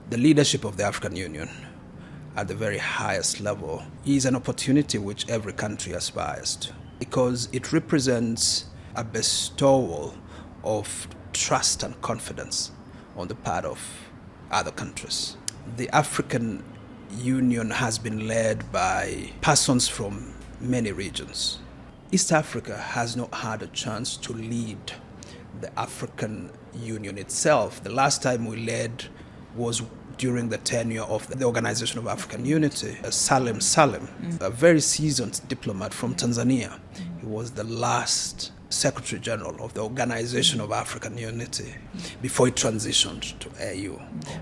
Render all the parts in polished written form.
The leadership of the African Union at the very highest level is an opportunity which every country aspires to, because it represents a bestowal of trust and confidence on the part of other countries. The African Union has been led by persons from many regions. East Africa has not had a chance to lead the African Union itself. The last time we led was during the tenure of the Organization of African Unity, Salim, a very seasoned diplomat from Tanzania. He was the last Secretary General of the Organization of African Unity before he transitioned to AU.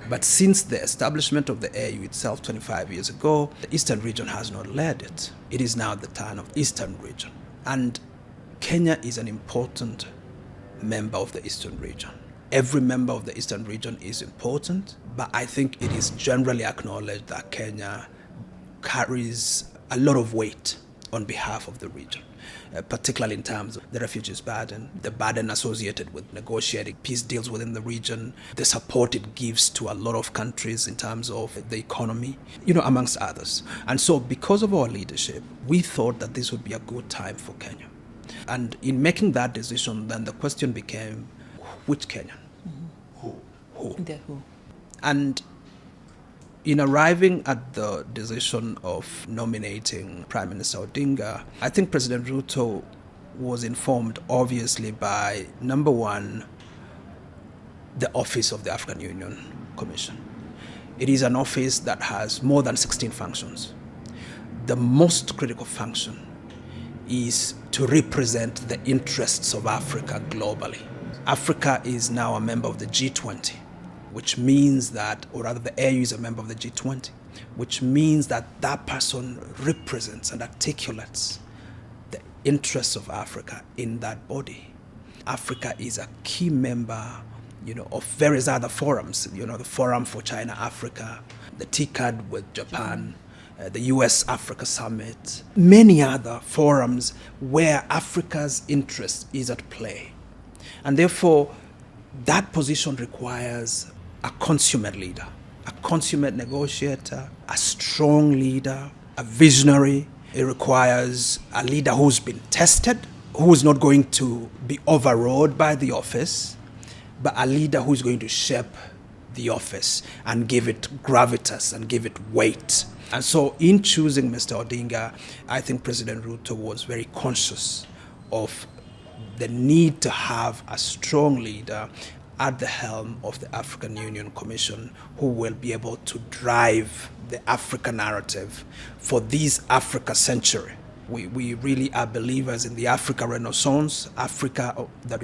But since the establishment of the AU itself 25 years ago, the Eastern region has not led it. It is now the turn of the Eastern region. And Kenya is an important member of the Eastern region. Every member of the Eastern region is important, but I think it is generally acknowledged that Kenya carries a lot of weight on behalf of the region, particularly in terms of the refugees burden, the burden associated with negotiating peace deals within the region, the support it gives to a lot of countries in terms of the economy, amongst others. And so because of our leadership, we thought that this would be a good time for Kenya. And in making that decision, then the question became, which Kenyan? Who? Who? And in arriving at the decision of nominating Prime Minister Odinga, I think President Ruto was informed, obviously, by, number one, the office of the African Union Commission. It is an office that has more than 16 functions. The most critical function is to represent the interests of Africa globally. Africa is now a member of the G20, which means that, or rather the AU is a member of the G20, which means that that person represents and articulates the interests of Africa in that body. Africa is a key member, of various other forums, the Forum for China-Africa, the TICAD with Japan, the US-Africa Summit, many other forums where Africa's interest is at play. And therefore, that position requires a consummate leader, a consummate negotiator, a strong leader, a visionary. It requires a leader who's been tested, who is not going to be overrode by the office, but a leader who's going to shape the office and give it gravitas and give it weight. And so in choosing Mr. Odinga, I think President Ruto was very conscious of the need to have a strong leader at the helm of the African Union Commission who will be able to drive the Africa narrative for this Africa century. We really are believers in the Africa Renaissance, Africa that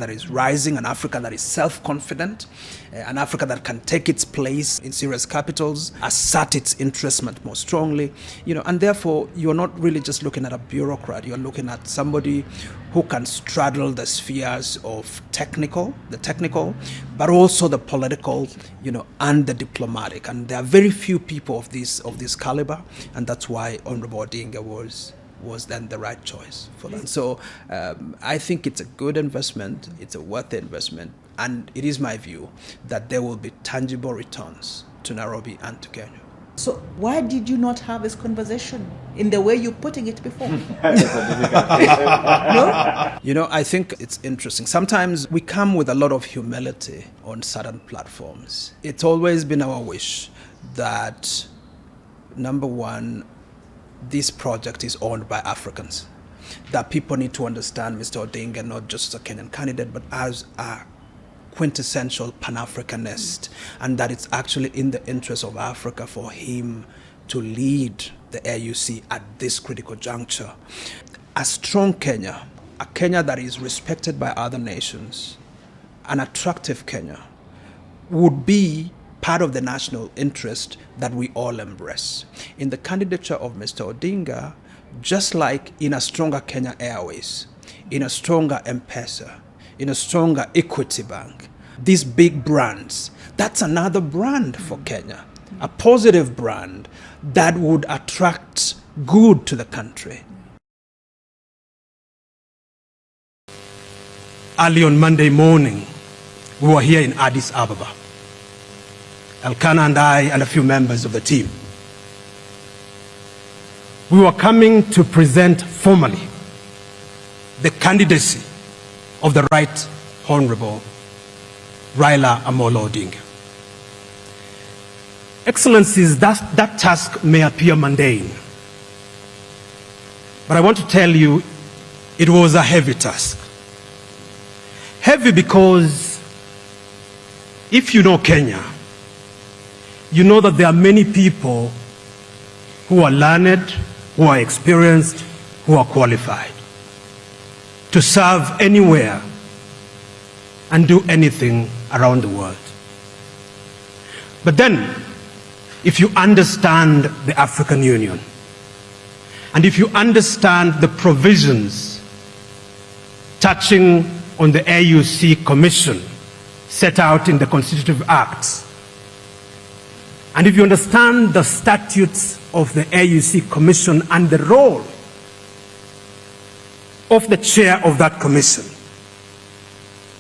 is rising, an Africa that is self-confident, an Africa that can take its place in serious capitals, assert its interests much more strongly, and therefore you're not really just looking at a bureaucrat, you're looking at somebody who can straddle the spheres of the technical, but also the political, and the diplomatic. And there are very few people of this caliber, and that's why Honorable Odinga was then the right choice for that. So I think it's a good investment, it's a worthy investment, and it is my view that there will be tangible returns to Nairobi and to Kenya. So why did you not have this conversation in the way you're putting it before? No? I think it's interesting. Sometimes we come with a lot of humility on certain platforms. It's always been our wish that, number one, this project is owned by Africans. That people need to understand Mr. Odinga not just as a Kenyan candidate, but as a quintessential Pan-Africanist, and that it's actually in the interest of Africa for him to lead the AUC at this critical juncture. A strong Kenya, a Kenya that is respected by other nations, an attractive Kenya, would be part of the national interest that we all embrace. In the candidature of Mr. Odinga, just like in a stronger Kenya Airways, in a stronger M-Pesa, in a stronger Equity Bank, these big brands, that's another brand for Kenya, a positive brand that would attract good to the country. Early on Monday morning, we were here in Addis Ababa. Elkanah and I and a few members of the team, we were coming to present formally the candidacy of the Right Honorable Raila Amolo Odinga. Excellencies, that task may appear mundane, but I want to tell you it was a heavy task. Heavy because if you know Kenya, you know that there are many people who are learned, who are experienced, who are qualified to serve anywhere and do anything around the world. But then, if you understand the African Union, and if you understand the provisions touching on the AUC Commission set out in the Constitutive Acts, and if you understand the statutes of the AUC Commission and the role of the chair of that commission,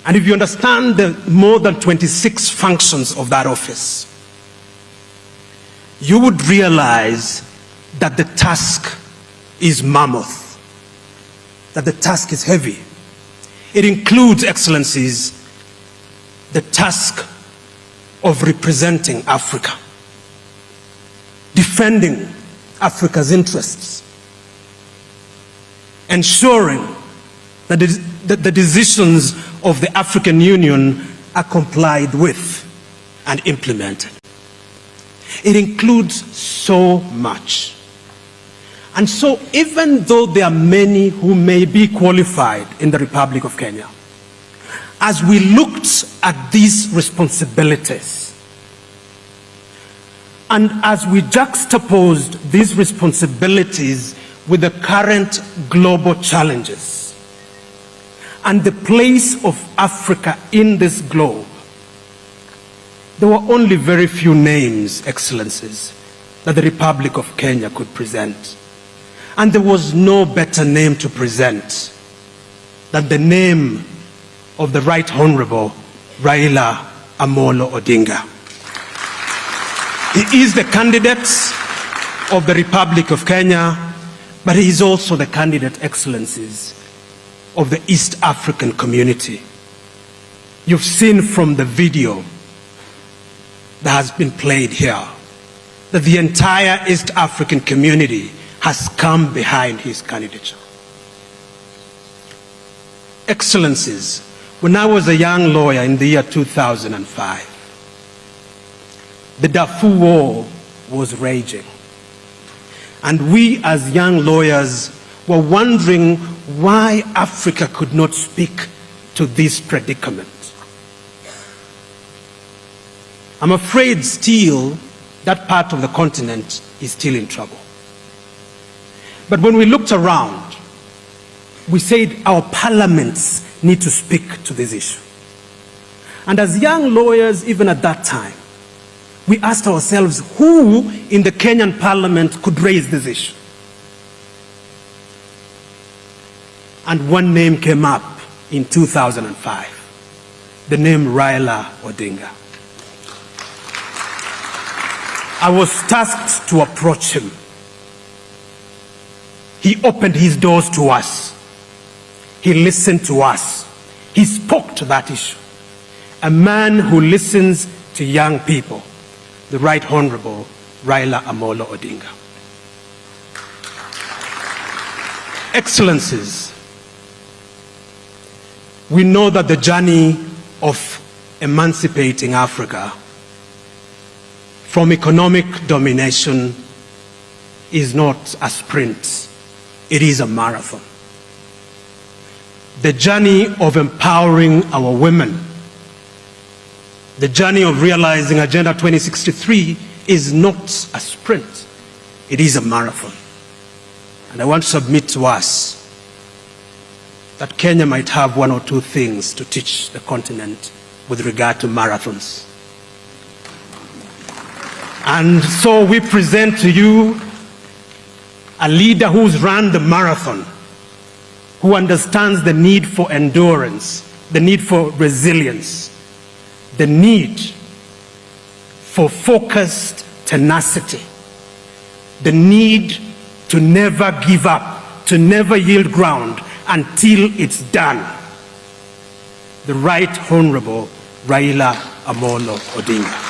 and if you understand the more than 26 functions of that office, you would realize that the task is mammoth, that the task is heavy. It includes, Excellencies, the task of representing Africa, defending Africa's interests, ensuring that the decisions of the African Union are complied with and implemented. It includes so much. And so even though there are many who may be qualified in the Republic of Kenya, as we looked at these responsibilities, and as we juxtaposed these responsibilities with the current global challenges and the place of Africa in this globe, there were only very few names, Excellencies, that the Republic of Kenya could present. And there was no better name to present than the name of the Right Honorable Raila Amolo Odinga. He is the candidate of the Republic of Kenya, but he is also the candidate, Excellencies, of the East African community. You've seen from the video that has been played here that the entire East African community has come behind his candidature. Excellencies, when I was a young lawyer in the year 2005, the Darfur War was raging. And we as young lawyers were wondering why Africa could not speak to this predicament. I'm afraid still that part of the continent is still in trouble. But when we looked around, we said our parliaments need to speak to this issue. And as young lawyers, even at that time, we asked ourselves who in the Kenyan parliament could raise this issue. And one name came up in 2005, the name Raila Odinga. I was tasked to approach him. He opened his doors to us. He listened to us. He spoke to that issue. A man who listens to young people, the Right Honorable Raila Amolo Odinga. Excellencies, we know that the journey of emancipating Africa from economic domination is not a sprint, it is a marathon. The journey of empowering our women, the journey of realizing Agenda 2063 is not a sprint, it is a marathon. And I want to submit to us that Kenya might have one or two things to teach the continent with regard to marathons. And so we present to you a leader who's run the marathon, who understands the need for endurance, the need for resilience, the need for focused tenacity, the need to never give up, to never yield ground until it's done. The Right Honorable Raila Amolo Odinga.